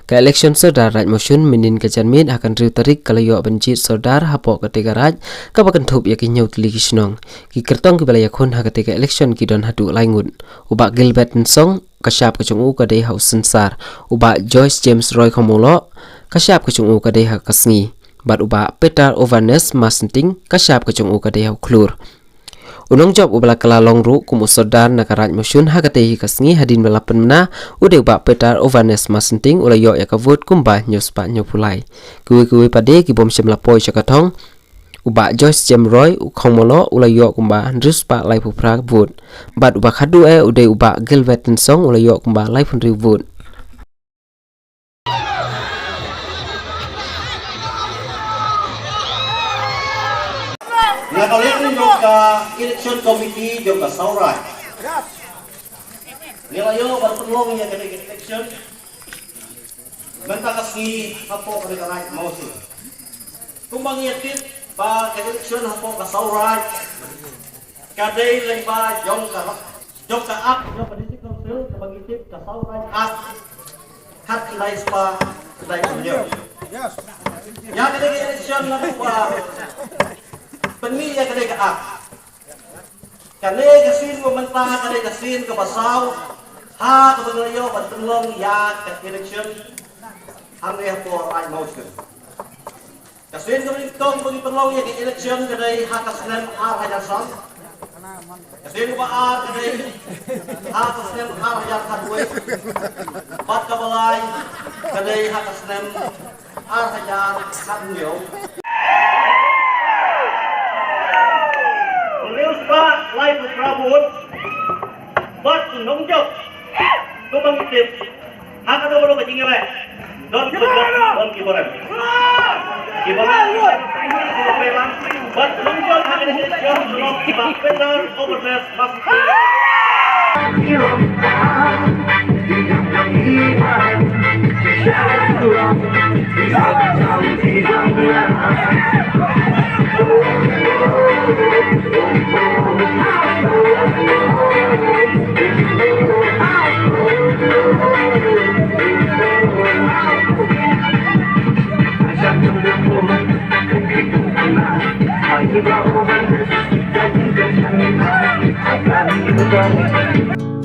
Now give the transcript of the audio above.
Ke election Serdar Raj Motion minin kejanmin akan riu tarik kalayo benjit Serdar hapok ketika raj kapakan thup yakin nyau tli kisnong ki kertong ki balaya khun ha ketika election ki don hadu laingun ubak Gilbert Nsong kasyap kecungu kadai hau sensar ubak Joyce James Roy Komulo kasyap kecungu kadai ha kasngi bat ubak Peter Ovanes Masenting kasyap kecungu kadai hau klur unong job ubala kelalong ru kumu Serdar nakaraj mosyun hakate kasngi hadin balapan mena ude ubak Peter Ovanes Masenting ulayo ya kavut kumba nyospa nyopulai kuwi pade ki bom semlapoi chakatong ubak Joyce James Roy Khomolo ulayo kumba ndruspa lai pupra vut bat ubak hadu ude ubak Gilbert Nsong ulayo kumba lai pun vut Nah, kalian juga election committee juga saurai. Nilayo berpeluang ya kena election. Menta kasih apa kena right motion. Kumbang yakin ba election apa ka saurai. Kadai leba jong ka up jong politik council ka bangitip ka saurai up. Hat lai spa lai punya. Yes. Ya kena election lah pemilih yang kena keak, kena kesin pemerintah kena kesin kebasau, ha kebenario bertolong ya ke election, hari for right motion. Kesin keberintong bagi penolong ya ke election kena ha kesenem hajasan, kesin kebaar kena ha kesenem hajat bat kabalai kena ha kesenem hajat hadnyo. Ba lai Prabut bat nong jok ko bang tip haka do lo kajing re don kiboran bat nong jok haka ni jok lo ba pedal overpass mas I